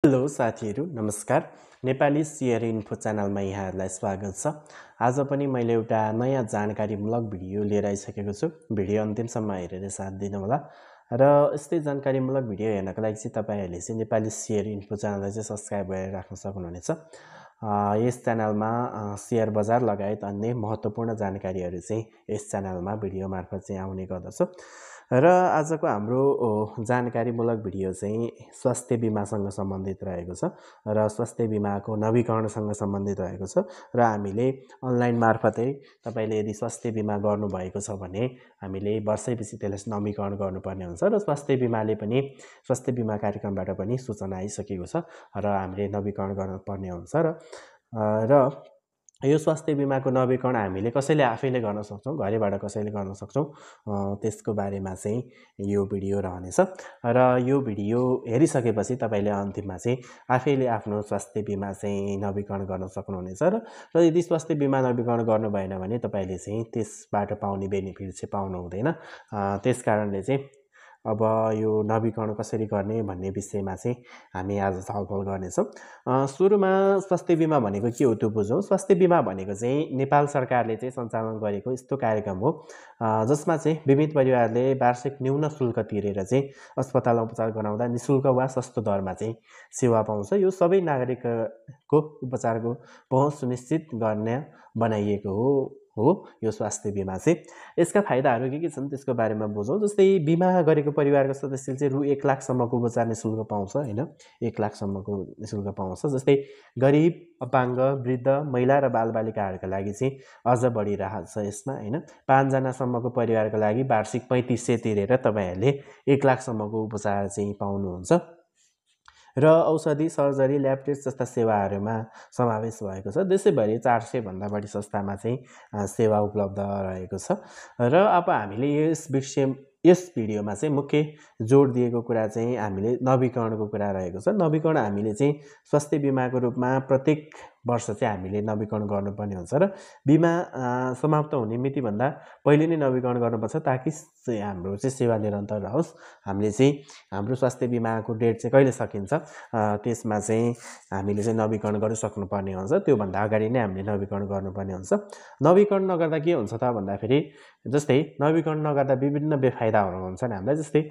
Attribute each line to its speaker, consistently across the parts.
Speaker 1: Hello साथीहरू, नमस्कार। Nepali सिएर info च्यानलमा यहाँहरूलाई स्वागत छ। आज पनि मैले एउटा नयाँ जानकारीमूलक भिडियो लिएर आइसकेको छु। भिडियो अन्तिमसम्म हेरेर साथ दिनुहोला। र यस्तै जानकारीमूलक भिडियो हेर्नको लागि चाहिँ तपाईँहरूले चाहिँ नेपाली सिएर इन्फो च्यानललाई चाहिँ सब्सक्राइब गरेर राख्न सक्नुहुनेछ। यस च्यानलमा सेयर बजार लगायत अन्य महत्त्वपूर्ण जानकारीहरू चाहिँ यस च्यानलमा भिडियो मार्फत चाहिँ आउने गर्दछ। र आजको हाम्रो जानकारीमूलक भिडियो चाहिँ स्वास्थ्य बिमासँग सम्बन्धित रहेको छ र स्वास्थ्य बिमाको नवीकरणसँग सम्बन्धित रहेको छ। र हामीले अनलाइन मार्फतै तपाईँले यदि स्वास्थ्य बिमा गर्नुभएको छ भने हामीले वर्षैपछि त्यसलाई नवीकरण गर्नुपर्ने हुन्छ र स्वास्थ्य बिमाले पनि स्वास्थ्य बिमा कार्यक्रमबाट पनि सूचना आइसकेको छ र हामीले नवीकरण गर्नुपर्ने हुन्छ र यो स्वास्थ्य बिमाको नवीकरण हामीले कसैले आफैले गर्न सक्छौँ, घरैबाट कसैले गर्न सक्छौँ, त्यसको बारेमा चाहिँ यो भिडियो रहनेछ। र यो भिडियो हेरिसकेपछि तपाईँले अन्तिममा चाहिँ आफैले आफ्नो स्वास्थ्य बिमा चाहिँ नवीकरण गर्न सक्नुहुनेछ। र यदि स्वास्थ्य बिमा नवीकरण गर्नु भएन भने तपाईँले चाहिँ त्यसबाट पाउने बेनिफिट चाहिँ पाउनु हुँदैन। त्यस कारणले चाहिँ अब यो नवीकरण कसरी गर्ने भन्ने विषयमा चाहिँ हामी आज छलफल गर्नेछौँ। सुरुमा स्वास्थ्य बिमा भनेको के हो त्यो बुझौँ। स्वास्थ्य बिमा भनेको चाहिँ नेपाल सरकारले चाहिँ सञ्चालन गरेको यस्तो कार्यक्रम हो जसमा चाहिँ विभिन्न परिवारले वार्षिक न्यून शुल्क तिरेर चाहिँ अस्पताल उपचार गराउँदा निःशुल्क वा सस्तो दरमा चाहिँ सेवा पाउँछ। यो सबै नागरिकको उपचारको पहुँच सुनिश्चित गर्ने बनाइएको हो यो स्वास्थ्य बिमा चाहिँ। यसका फाइदाहरू के छन् त्यसको बारेमा बुझौँ। जस्तै बिमा गरेको परिवारको सदस्यले चाहिँ रु 1 लाखसम्मको उपचार निःशुल्क पाउँछ होइन, 1 लाखसम्मको निःशुल्क पाउँछ। जस्तै गरिब, अपाङ्ग, वृद्ध, महिला र बालबालिकाहरूका लागि चाहिँ अझ बढी राहत छ यसमा होइन। 5 जनासम्मको परिवारको लागि वार्षिक 3500 तिरेर तपाईँहरूले 1 लाखसम्मको उपचार चाहिँ पाउनुहुन्छ। र औषधि, सर्जरी, ल्याब टेस्ट जस्ता सेवाहरूमा समावेश भएको छ। देशैभरि 400 भन्दा बढी संस्थामा चाहिँ सेवा उपलब्ध रहेको छ। र अब हामीले यस भिडियोमा चाहिँ मुख्य जोड दिएको कुरा चाहिँ हामीले नवीकरणको कुरा रहेको छ। नवीकरण हामीले चाहिँ स्वास्थ्य बिमाको रूपमा प्रत्येक वर्ष चाहिँ हामीले नवीकरण गर्नुपर्ने हुन्छ र बिमा समाप्त हुने मितिभन्दा पहिले नै नवीकरण गर्नुपर्छ ताकि हाम्रो चाहिँ सेवा निरन्तर रहोस्। हामीले चाहिँ हाम्रो स्वास्थ्य बिमाको डेट चाहिँ कहिले सकिन्छ त्यसमा चाहिँ हामीले चाहिँ नवीकरण गरिसक्नुपर्ने हुन्छ। त्योभन्दा अगाडि नै हामीले नवीकरण गर्नुपर्ने हुन्छ। नवीकरण नगर्दा के हुन्छ त भन्दाखेरि जस्तै नवीकरण नगर्दा विभिन्न बेफाइदाहरू हुन्छन् हामीलाई। जस्तै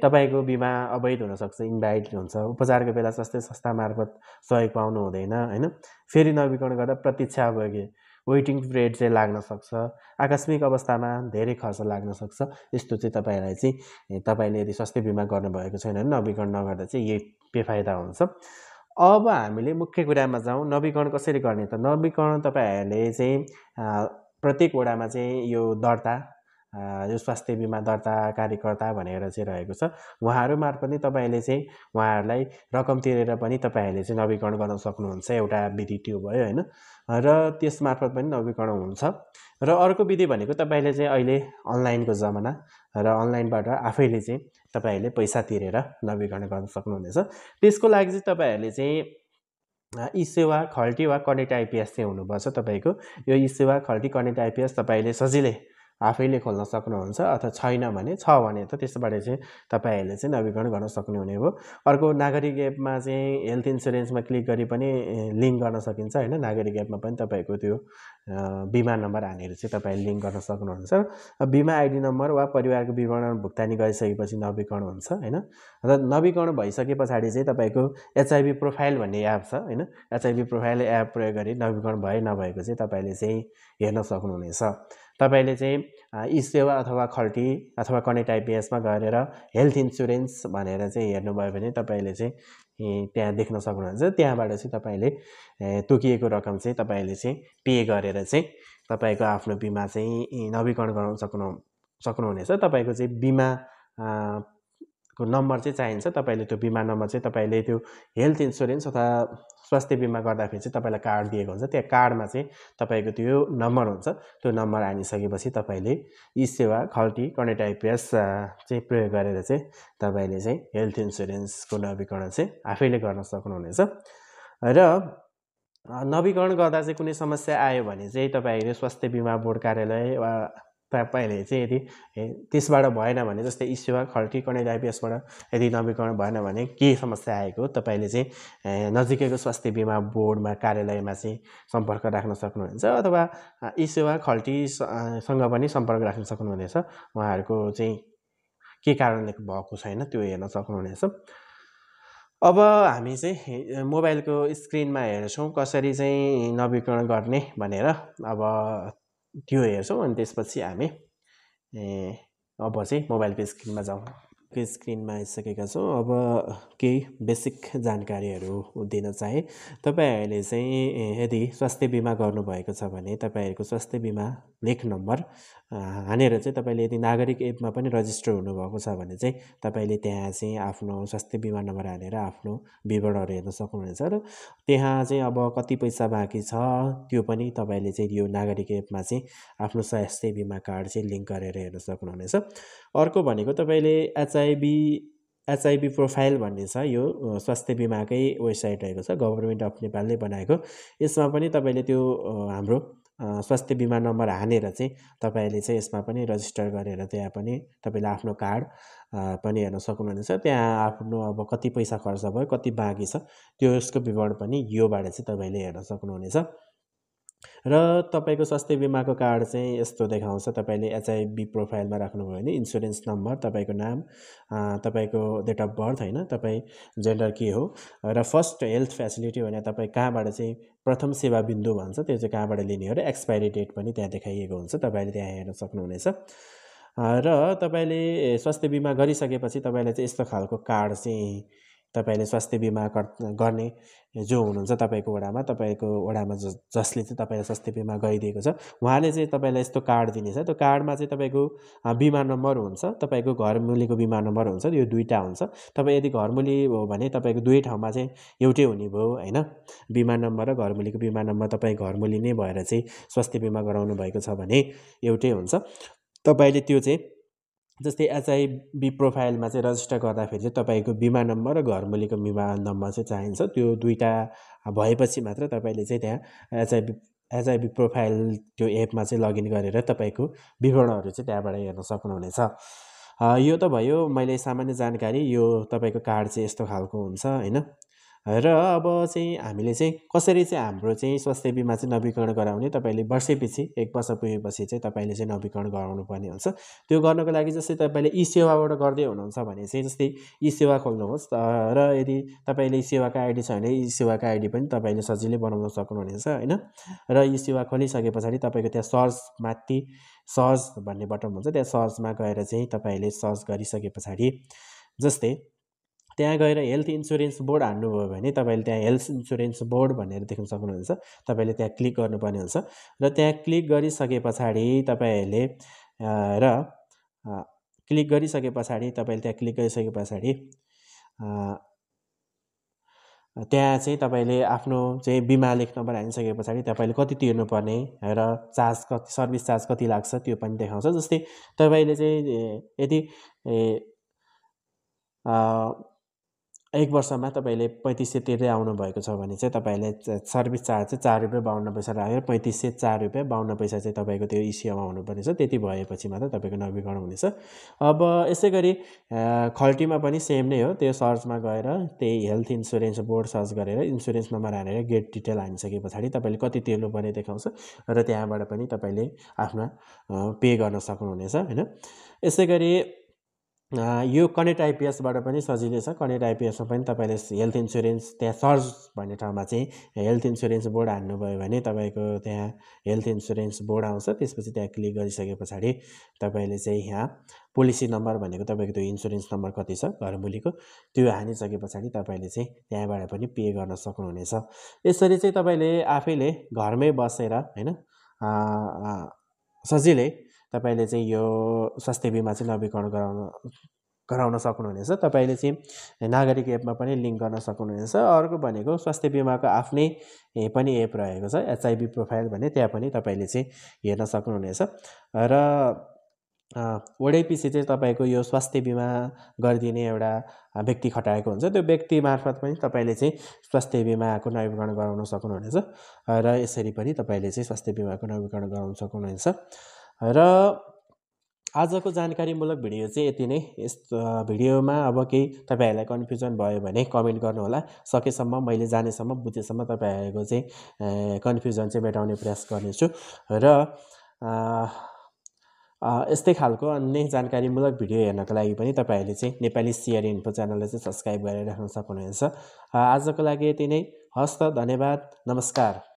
Speaker 1: तपाईँको बिमा अवैध हुनसक्छ, इन्भ्यालिड हुन्छ, उपचारको बेला स्वास्थ्य संस्था मार्फत सहयोग पाउनु हुँदैन होइन। फेरि नवीकरण गर्दा प्रतीक्षा वेटिङ पिरियड चाहिँ लाग्न सक्छ, आकस्मिक अवस्थामा धेरै खर्च लाग्न सक्छ। यस्तो चाहिँ तपाईँले यदि स्वास्थ्य बिमा गर्नुभएको छैन भने नवीकरण नगर्दा चाहिँ यही बेफाइदा हुन्छ। अब हामीले मुख्य कुरामा जाउँ। नवीकरण कसरी गर्ने त? नवीकरण तपाईँहरूले चाहिँ प्रत्येक वडामा चाहिँ यो दर्ता यो स्वास्थ्य बिमा दर्ता कार्यकर्ता भनेर चाहिँ रहेको छ। उहाँहरू मार्फत नै तपाईँले चाहिँ उहाँहरूलाई रकम तिरेर पनि तपाईँहरूले चाहिँ नवीकरण गर्न सक्नुहुन्छ। एउटा विधि त्यो भयो होइन। र त्यस मार्फत पनि नवीकरण हुन्छ। र अर्को विधि भनेको तपाईँले चाहिँ अहिले अनलाइनको जमाना र अनलाइनबाट आफैले चाहिँ तपाईँहरूले पैसा तिरेर नवीकरण गर्न सक्नुहुनेछ। त्यसको लागि चाहिँ तपाईँहरूले चाहिँ ई-सेवा, खल्टी वा कनेक्ट आइपिएस चाहिँ हुनुपर्छ तपाईँको। यो ई-सेवा, खल्टी, कनेक्ट आइपिएस तपाईँले सजिलै आफैले खोल्न सक्नुहुन्छ अथवा छ भने त त्यसबाट चाहिँ तपाईँहरूले चाहिँ नवीकरण गर्न सक्नुहुने हो। अर्को नागरिक एपमा चाहिँ हेल्थ इन्सुरेन्समा क्लिक गरी पनि लिङ्क गर्न सकिन्छ होइन। नागरिक एपमा पनि तपाईँको त्यो बिमा नम्बर हानेर चाहिँ तपाईँले लिङ्क गर्न सक्नुहुन्छ। बिमा आइडी नम्बर वा परिवारको विवरण भुक्तानी गरिसकेपछि नवीकरण हुन्छ होइन। र नवीकरण भइसके पछाडि चाहिँ तपाईँको एचआइभी प्रोफाइल भन्ने एप छ होइन। एचआइभी प्रोफाइल एप प्रयोग गरी नवीकरण भए नभएको चाहिँ तपाईँले चाहिँ हेर्न सक्नुहुनेछ। तपाईँले चाहिँ ई-सेवा अथवा खल्टी अथवा कनेक्ट आइपिएसमा गएर हेल्थ इन्सुरेन्स भनेर चाहिँ हेर्नुभयो भने तपाईँले चाहिँ त्यहाँ देख्न सक्नुहुन्छ। त्यहाँबाट चाहिँ तपाईँले तोकिएको रकम चाहिँ तपाईँले चाहिँ पे गरेर चाहिँ तपाईँको आफ्नो बिमा चाहिँ नवीकरण गराउन सक्नुहुनेछ। तपाईँको चाहिँ बिमा को नम्बर चाहिँ चाहिन्छ। तपाईँले त्यो बिमा नम्बर चाहिँ तपाईँले त्यो हेल्थ इन्सुरेन्स अथवा स्वास्थ्य बिमा गर्दाखेरि चाहिँ तपाईँलाई कार्ड दिएको हुन्छ। त्यहाँ कार्डमा चाहिँ तपाईँको त्यो नम्बर हुन्छ। त्यो नम्बर हानिसकेपछि तपाईँले ई-सेवा, खल्टी, कनेक्ट आइपिएस चाहिँ प्रयोग गरेर चाहिँ तपाईँले चाहिँ हेल्थ इन्सुरेन्सको नवीकरण चाहिँ आफैले गर्न सक्नुहुनेछ। र नवीकरण गर्दा चाहिँ कुनै समस्या आयो भने चाहिँ तपाईँले स्वास्थ्य बिमा बोर्ड कार्यालय वा तपाईँले चाहिँ यदि त्यसबाट भएन भने जस्तै ई-सेवा खल्टी कनेक्ट आइपिएसबाट यदि नवीकरण भएन भने के समस्या आएको तपाईँले चाहिँ नजिकैको स्वास्थ्य बिमा बोर्डमा कार्यालयमा चाहिँ सम्पर्क राख्न सक्नुहुनेछ अथवा ई-सेवा खल्टीसँग पनि सम्पर्क राख्न सक्नुहुनेछ। उहाँहरूको चाहिँ के कारणले भएको छैन त्यो हेर्न सक्नुहुनेछ। अब हामी चाहिँ मोबाइलको स्क्रिनमा हेर्छौँ कसरी चाहिँ नवीकरण गर्ने भनेर। अब त्यो हेर्छौँ अनि त्यसपछि हामी अब चाहिँ मोबाइलको स्क्रिनमा जाउँ। स्क्रिनमा आइसकेका छौँ। अब केही बेसिक जानकारीहरू दिन चाहे तपाईँहरूले चाहिँ यदि स्वास्थ्य बिमा गर्नुभएको छ भने तपाईँहरूको स्वास्थ्य बिमा लेख नम्बर हानेर चाहिँ तपाईँले यदि नागरिक एपमा पनि रजिस्टर हुनुभएको छ भने चाहिँ तपाईँले त्यहाँ चाहिँ आफ्नो स्वास्थ्य बिमा नम्बर हानेर आफ्नो विवरणहरू हेर्न सक्नुहुनेछ र त्यहाँ चाहिँ अब कति पैसा बाँकी छ त्यो पनि तपाईँले चाहिँ यो नागरिक एपमा चाहिँ आफ्नो स्वास्थ्य बिमा कार्ड चाहिँ लिङ्क गरेर हेर्न सक्नुहुनेछ। अर्को भनेको तपाईँले एचआइबी प्रोफाइल भन्ने छ, यो स्वास्थ्य बिमाकै वेबसाइट रहेको छ, गभर्मेन्ट अफ नेपालले बनाएको। यसमा पनि तपाईँले त्यो हाम्रो स्वास्थ्य बिमा नम्बर हानेर चाहिँ तपाईँले चाहिँ यसमा पनि रजिस्टर गरेर त्यहाँ पनि तपाईँले आफ्नो कार्ड पनि हेर्न सक्नुहुनेछ। त्यहाँ आफ्नो अब कति पैसा खर्च भयो कति बाँकी छ त्यो यसको विवरण पनि योबाट चाहिँ तपाईँले हेर्न सक्नुहुनेछ। र तपाईँको स्वास्थ्य बिमाको कार्ड चाहिँ यस्तो देखाउँछ। तपाईँले एचआइबी प्रोफाइलमा राख्नुभयो भने इन्सुरेन्स नम्बर, तपाईँको नाम, तपाईँको डेट अफ बर्थ, होइन, तपाईँ जेन्डर के हो र फर्स्ट हेल्थ फेसिलिटी भने तपाईँ कहाँबाट चाहिँ प्रथम सेवा बिन्दु भन्छ त्यो चाहिँ कहाँबाट लिने हो र एक्सपायरी डेट पनि त्यहाँ देखाइएको हुन्छ, तपाईँले त्यहाँ हेर्न सक्नुहुनेछ। र तपाईँले स्वास्थ्य बिमा गरिसकेपछि तपाईँले चाहिँ यस्तो खालको कार्ड चाहिँ तपाईँले स्वास्थ्य बिमा गर्ने जो हुनुहुन्छ तपाईँको वडामा जसले चाहिँ तपाईँलाई स्वास्थ्य बिमा गरिदिएको छ उहाँले चाहिँ तपाईँलाई यस्तो कार्ड दिनेछ। त्यो कार्डमा चाहिँ तपाईँको बिमा नम्बर हुन्छ, तपाईँको घरमुलीको बिमा नम्बर हुन्छ, यो दुईवटा हुन्छ। तपाईँ यदि घरमुली हो भने तपाईँको दुवै ठाउँमा चाहिँ एउटै हुने भयो, होइन। बिमा नम्बर र घरमुलीको बिमा नम्बर तपाईँ घरमुली नै भएर चाहिँ स्वास्थ्य बिमा गराउनु भएको छ भने एउटै हुन्छ। तपाईँले त्यो चाहिँ जस्तै एचआइबी प्रोफाइलमा चाहिँ रजिस्टर गर्दाखेरि चाहिँ तपाईँको बिमा नम्बर र घरमुलीको बिमा नम्बर चाहिँ चाहिन्छ। त्यो दुईवटा भएपछि मात्र तपाईँले चाहिँ त्यहाँ एचआइबी प्रोफाइल त्यो एपमा चाहिँ लगइन गरेर तपाईँको विवरणहरू चाहिँ त्यहाँबाट हेर्न सक्नुहुनेछ। यो त भयो मैले सामान्य जानकारी। यो तपाईँको कार्ड चाहिँ यस्तो खालको हुन्छ, होइन। र अब चाहिँ हामीले चाहिँ कसरी चाहिँ हाम्रो चाहिँ स्वास्थ्य बिमा चाहिँ नवीकरण गराउने, तपाईँले वर्षैपछि 1 वर्ष पुगेपछि चाहिँ तपाईँले चाहिँ नवीकरण गराउनु पर्ने हुन्छ। त्यो गर्नको लागि जस्तै तपाईँले ई-सेवाबाट गर्दै हुनुहुन्छ भने चाहिँ जस्तै ई-सेवा खोल्नुहोस् र यदि तपाईँले ई-सेवाको आइडी छ भने ई-सेवाको आइडी पनि तपाईँले सजिलै बनाउन सक्नुहुनेछ, होइन। र ई-सेवा खोलिसके पछाडि तपाईँको त्यहाँ सर्च भन्ने बटन हुन्छ, त्यहाँ सर्चमा गएर चाहिँ तपाईँले सर्च गरिसके पछाडि जस्तै त्यहाँ गएर हेल्थ इन्सुरेन्स बोर्ड हान्नुभयो भने तपाईँले त्यहाँ हेल्थ इन्सुरेन्स बोर्ड भनेर देख्न सक्नुहुन्छ। तपाईँले त्यहाँ क्लिक गर्नुपर्ने हुन्छ र त्यहाँ क्लिक गरिसके पछाडि तपाईँले त्यहाँ चाहिँ तपाईँले आफ्नो चाहिँ बिमा लेख नम्बर हानिसके पछाडि तपाईँले कति तिर्नुपर्ने र सर्भिस चार्ज कति लाग्छ त्यो पनि देखाउँछ। जस्तै तपाईँले चाहिँ यदि 1 वर्षमा तपाईँले 3500 तिर्दै आउनुभएको छ भने चाहिँ तपाईँले सर्भिस चार्ज चाहिँ ₹4.52 राखेर 3500 ₹4.52 चाहिँ तपाईँको त्यो ई-सेवामा हुनुपर्नेछ। त्यति भएपछि मात्र तपाईँको नवीकरण हुनेछ। अब यसै गरी खल्टीमा पनि सेम नै हो। त्यो सर्चमा गएर त्यही हेल्थ इन्सुरेन्स बोर्ड सर्च गरेर इन्सुरेन्स नम्बर हानेर गेट डिटेल हानिसके पछाडि तपाईँले कति तिर्नुपर्ने देखाउँछ र त्यहाँबाट पनि तपाईँले आफ्ना पे गर्न सक्नुहुनेछ, होइन। यसै गरी यो कनेक्ट आइपिएसबाट पनि सजिलै छ। कनेक्ट आइपिएसमा पनि तपाईँले हेल्थ इन्सुरेन्स त्यहाँ सर्च भन्ने ठाउँमा चाहिँ हेल्थ इन्सुरेन्स बोर्ड हान्नुभयो भने तपाईँको त्यहाँ हेल्थ इन्सुरेन्स बोर्ड आउँछ। त्यसपछि त्यहाँ क्लिक गरिसके पछाडि तपाईँले चाहिँ यहाँ पोलिसी नम्बर भनेको तपाईँको त्यो इन्सुरेन्स नम्बर कति छ घरमुलीको त्यो हानिसके पछाडि तपाईँले चाहिँ त्यहाँबाट पनि पे गर्न सक्नुहुनेछ। यसरी चाहिँ तपाईँले आफैले घरमै बसेर, होइन, सजिलै तपाईँले चाहिँ यो स्वास्थ्य बिमा चाहिँ नवीकरण गराउन सक्नुहुनेछ। तपाईँले चाहिँ नागरिक एपमा पनि लिङ्क गर्न सक्नुहुनेछ। अर्को भनेको स्वास्थ्य बिमाको आफ्नै पनि एप रहेको छ, एचआइबी प्रोफाइल भन्ने, त्यहाँ पनि तपाईँले चाहिँ हेर्न सक्नुहुनेछ। र वडैपछि चाहिँ तपाईँको यो स्वास्थ्य बिमा गरिदिने एउटा व्यक्ति खटाएको हुन्छ। त्यो व्यक्ति मार्फत पनि तपाईँले चाहिँ स्वास्थ्य बिमाको नवीकरण गराउन सक्नुहुनेछ र यसरी पनि तपाईँले चाहिँ स्वास्थ्य बिमाको नवीकरण गराउन सक्नुहुनेछ। र आजको जानकारीमूलक भिडियो चाहिँ यति नै। यस भिडियोमा अब केही तपाईँहरूलाई कन्फ्युजन भयो भने कमेन्ट गर्नुहोला। सकेसम्म मैले जानेसम्म बुझेसम्म तपाईँहरूको चाहिँ कन्फ्युजन चाहिँ मेटाउने प्रयास गर्नेछु र यस्तै खालको अन्य जानकारीमूलक भिडियो हेर्नको लागि पनि तपाईँहरूले चाहिँ नेपाली सिआरए इन्फो च्यानललाई चाहिँ सब्सक्राइब गरेर राख्न सक्नुहुनेछ। आजको लागि यति नै। हस्त, धन्यवाद, नमस्कार।